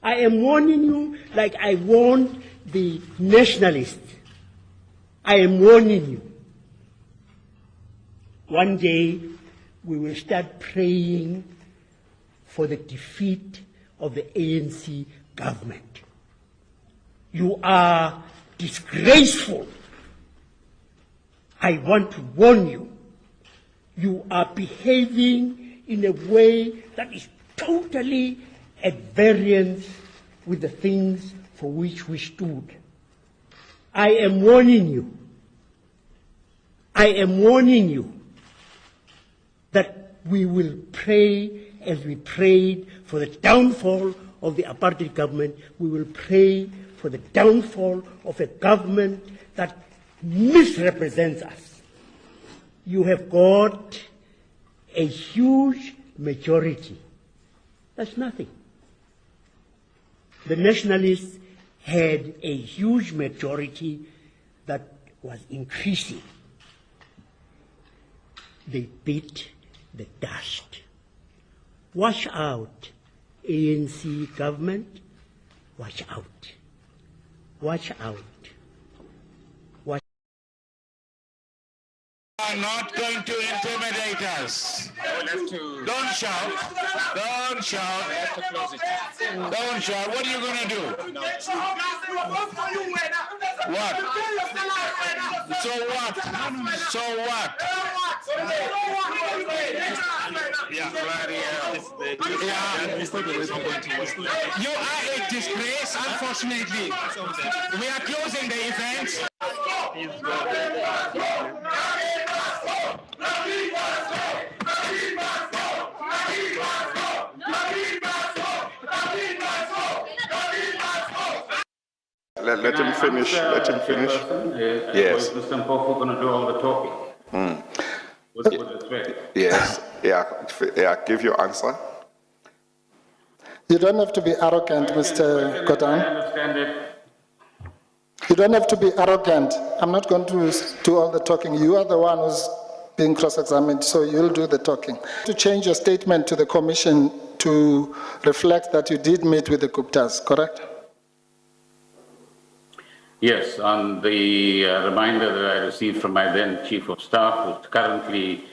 I am warning you like I warned the nationalists. I am warning you. One day we will start praying for the defeat of the ANC government. You are disgraceful. I want to warn you. You are behaving in a way that is totally at variance with the things for which we stood. I am warning you. I am warning you that we will pray as we prayed for the downfall of the apartheid government. We will pray for the downfall of a government that misrepresents us. You have got a huge majority. That's nothing. The nationalists had a huge majority that was increasing. They beat the dust. Watch out, ANC government. Watch out. Watch out. Watch. Are not going to intimidate us. Don't shout. Don't shout. Don't shout. What are you going to do? What? So what? So what? Yeah, you are a disgrace, unfortunately. We are closing the event. Let him finish. Let him finish. Yes. Mr. Mpofu going to do all the talking. With respect. Yes. Yeah. Give your answer. You don't have to be arrogant, Mr. Kotan. I understand it. You don't have to be arrogant. I'm not going to do all the talking. You are the one who's being cross-examined, so you'll do the talking. To change your statement to the commission to reflect that you did meet with the Guptas, correct? Yes, on the reminder that I received from my then Chief of Staff, who currently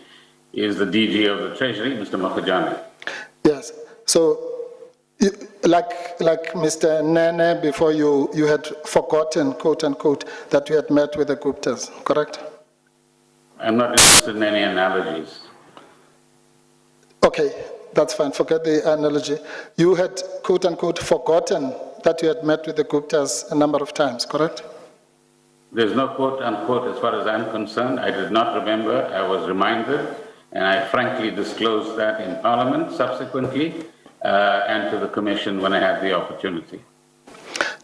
is the DG of the Treasury, Mr. Makhajani. Yes. So, like Mr. Nene, before you had forgotten, quote unquote, that you had met with the Guptas, correct? I'm not interested in any analogies. Okay, that's fine. Forget the analogy. You had, quote unquote, forgotten that you had met with the Guptas a number of times, correct? There's no quote unquote as far as I'm concerned. I did not remember. I was reminded, and I frankly disclosed that in Parliament subsequently and to the Commission when I had the opportunity.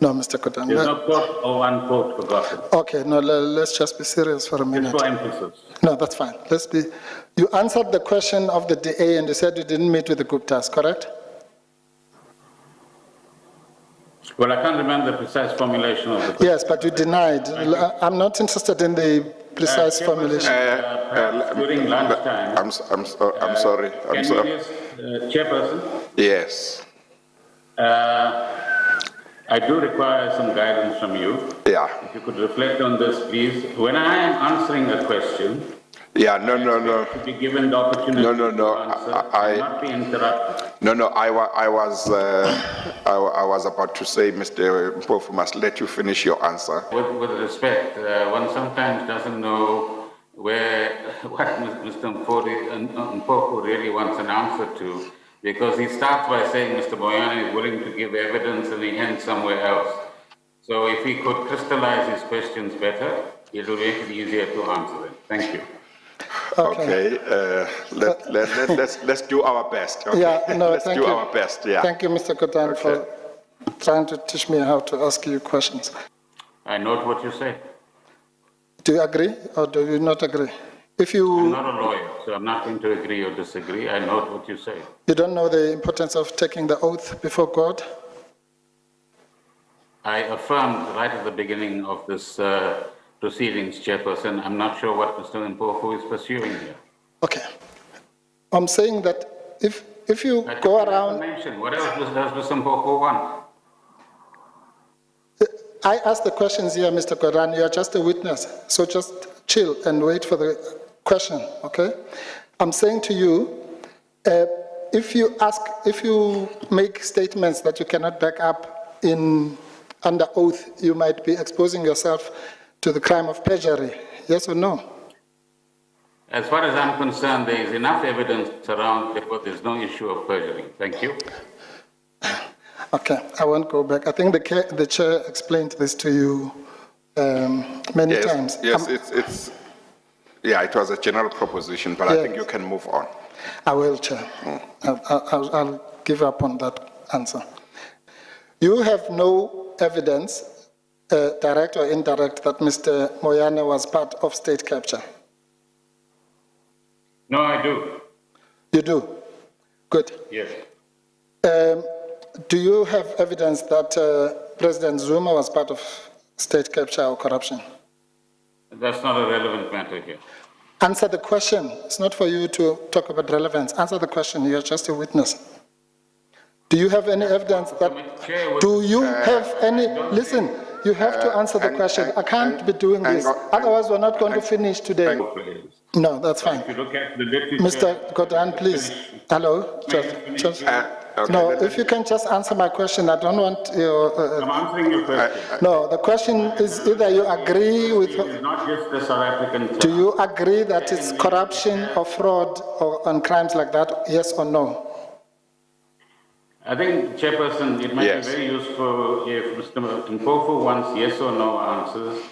No, Mr. Kotan. There's no quote or unquote forgotten. Okay, no, let's just be serious for a minute. It's for emphasis. No, that's fine. You answered the question of the DA and you said you didn't meet with the Guptas, correct? Well, I can't remember the precise formulation of the question. Yes, but you denied. I'm not interested in the precise formulation. During lunchtime. I'm sorry. Can you please, Chairperson? Yes. I do require some guidance from you. Yeah. If you could reflect on this, please. When I am answering a question, Yeah, no. to be given the opportunity No. to answer, not be interrupted. No. I was about to say, Mr. Mpofu must let you finish your answer. With respect, one sometimes doesn't know what Mr. Mpofu really wants an answer to, because he starts by saying Mr. Boyani is willing to give evidence and he ends somewhere else. So if he could crystallize his questions better, it will make it easier to answer them. Thank you. Okay. Let's do our best. Okay? Yeah, no, let's do our best. Yeah. Thank you, Mr. Kotan, for trying to teach me how to ask you questions. I note what you say. Do you agree or do you not agree? I'm not a lawyer, so I'm not going to agree or disagree. I note what you say. You don't know the importance of taking the oath before God? I affirmed right at the beginning of this proceedings, Chairperson. I'm not sure what Mr. Mpofu is pursuing here. Okay. I'm saying that if you go around... What else does Mr. Mpofu want? I ask the questions here, Mr. Koran. You are just a witness. So just chill and wait for the question, okay? I'm saying to you, if you make statements that you cannot back up under oath, you might be exposing yourself to the crime of perjury. Yes or no? As far as I'm concerned, there is enough evidence around, therefore there's no issue of perjury. Thank you. Okay, I won't go back. I think the chair explained this to you many times. Yes, it was a general proposition, but yes. I think you can move on. I will, Chair. I'll give up on that answer. You have no evidence, direct or indirect, that Mr. Moyane was part of state capture? No, I do. You do? Good. Yes. Do you have evidence that President Zuma was part of state capture or corruption? That's not a relevant matter here. Answer the question. It's not for you to talk about relevance. Answer the question. You're just a witness. Do you have any evidence that... Do you have any... Listen, you have to answer the question. I can't be doing this. Otherwise, we're not going to finish today. No, that's fine. If you look at the deputy Mr. Godan, please. Hello? Just, no, if you can just answer my question. I don't want your... I'm answering your question. No, the question is either you agree with... It's not just the South African... Do you agree that it's corruption or fraud or on crimes like that, yes or no? I think, Chairperson, it might be very useful if Mr. Mpofu wants yes or no answers,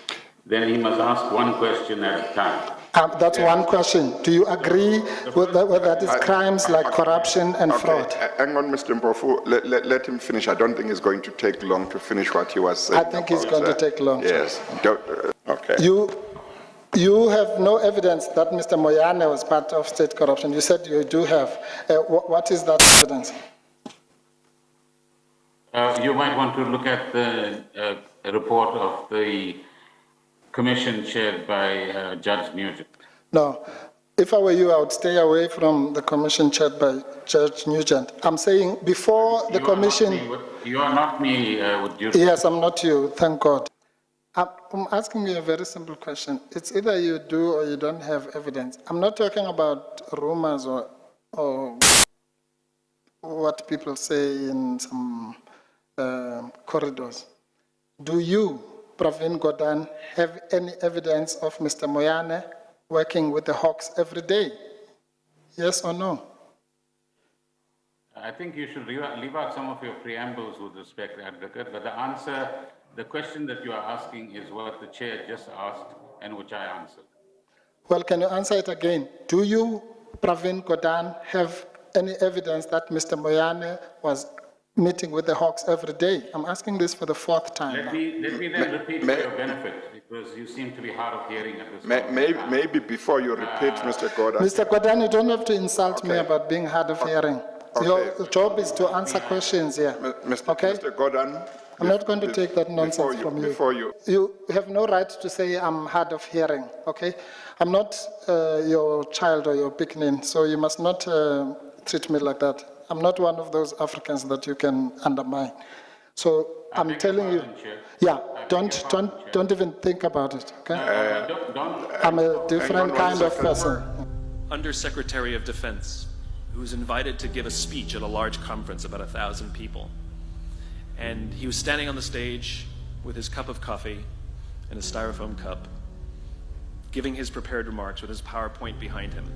then he must ask one question at a time. That's one question. Do you agree with that it's crimes like corruption and fraud? Hang on, Mr. Mpofu. Let him finish. I don't think it's going to take long to finish what he was saying. I think it's going to take long. Yes. Okay. You have no evidence that Mr. Moyane was part of state corruption. You said you do have. What is that evidence? You might want to look at the report of the commission chaired by Judge Nugent. No. If I were you, I would stay away from the commission chaired by Judge Nugent. I'm saying before the commission... You are not me, would you... Yes, I'm not you, thank God. I'm asking you a very simple question. It's either you do or you don't have evidence. I'm not talking about rumors or what people say in some corridors. Do you, Pravin Godan, have any evidence of Mr. Moyane working with the Hawks every day? Yes or no? I think you should leave out some of your preambles with respect, Advocate, but the question that you are asking is what the chair just asked and which I answered. Well, can you answer it again? Do you, Pravin Godan, have any evidence that Mr. Moyane was meeting with the Hawks every day? I'm asking this for the fourth time. Let me then repeat for your benefit, because you seem to be hard of hearing at this point. Maybe before you repeat, Mr. Godan. Mr. Godan, you don't have to insult me about being hard of hearing. Your job is to answer questions here. Mr. Godan. I'm not going to take that nonsense from you. You have no right to say I'm hard of hearing, okay? I'm not your child or your picnin, so you must not treat me like that. I'm not one of those Africans that you can undermine. So I'm telling you, don't even think about it, okay? I'm a different kind of person. Undersecretary of Defense, who was invited to give a speech at a large conference, about 1,000 people. And he was standing on the stage with his cup of coffee and a styrofoam cup, giving his prepared remarks with his PowerPoint behind him.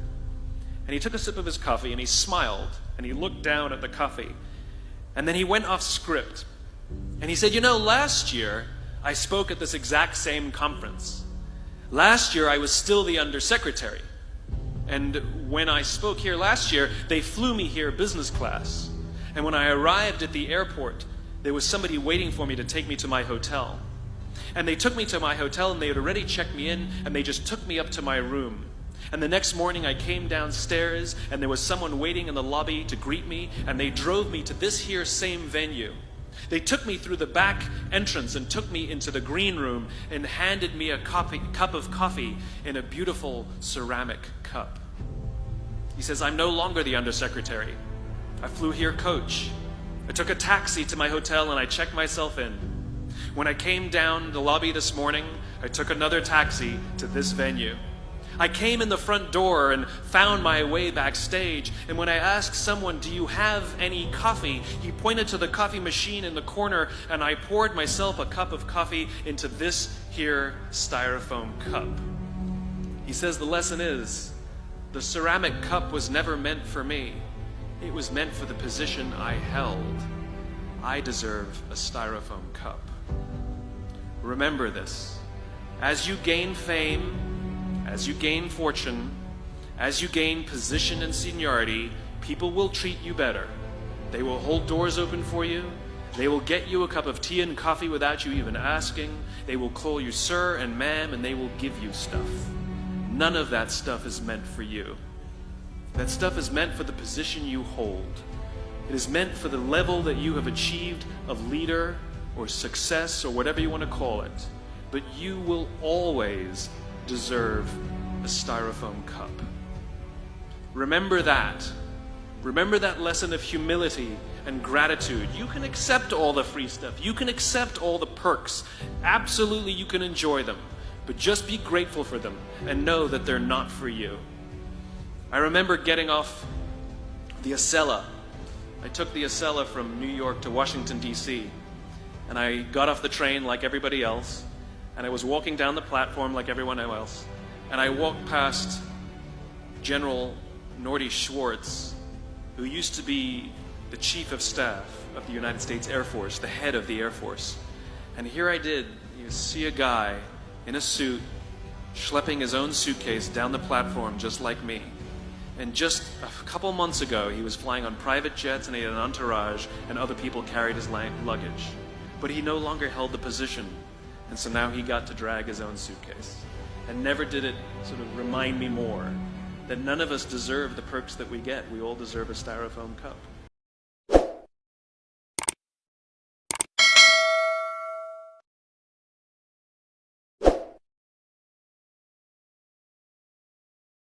And he took a sip of his coffee and he smiled and he looked down at the coffee. And then he went off script. And he said, you know, last year I spoke at this exact same conference. Last year I was still the undersecretary. And when I spoke here last year, they flew me here business class. And when I arrived at the airport, there was somebody waiting for me to take me to my hotel. And they took me to my hotel and they had already checked me in and they just took me up to my room. And the next morning I came downstairs and there was someone waiting in the lobby to greet me and they drove me to this here same venue. They took me through the back entrance and took me into the green room and handed me a cup of coffee in a beautiful ceramic cup. He says, I'm no longer the undersecretary. I flew here coach. I took a taxi to my hotel and I checked myself in. When I came down the lobby this morning, I took another taxi to this venue. I came in the front door and found my way backstage, and when I asked someone, "Do you have any coffee?" he pointed to the coffee machine in the corner, and I poured myself a cup of coffee into this here styrofoam cup. He says the lesson is, the ceramic cup was never meant for me. It was meant for the position I held. I deserve a styrofoam cup. Remember this. As you gain fame, as you gain fortune, as you gain position and seniority, people will treat you better. They will hold doors open for you. They will get you a cup of tea and coffee without you even asking. They will call you sir and ma'am, and they will give you stuff. None of that stuff is meant for you. That stuff is meant for the position you hold. It is meant for the level that you have achieved of leader or success or whatever you want to call it. But you will always deserve a styrofoam cup. Remember that. Remember that lesson of humility and gratitude. You can accept all the free stuff. You can accept all the perks. Absolutely, you can enjoy them. But just be grateful for them and know that they're not for you. I remember getting off the Acela. I took the Acela from New York to Washington, D.C. And I got off the train like everybody else. And I was walking down the platform like everyone else. And I walked past General Norty Schwartz, who used to be the Chief of Staff of the United States Air Force, the head of the Air Force. And here I did, you see a guy in a suit, schlepping his own suitcase down the platform just like me. And just a couple months ago, he was flying on private jets and he had an entourage, and other people carried his luggage. But he no longer held the position, and so now he got to drag his own suitcase. And never did it sort of remind me more that none of us deserve the perks that we get. We all deserve a styrofoam cup.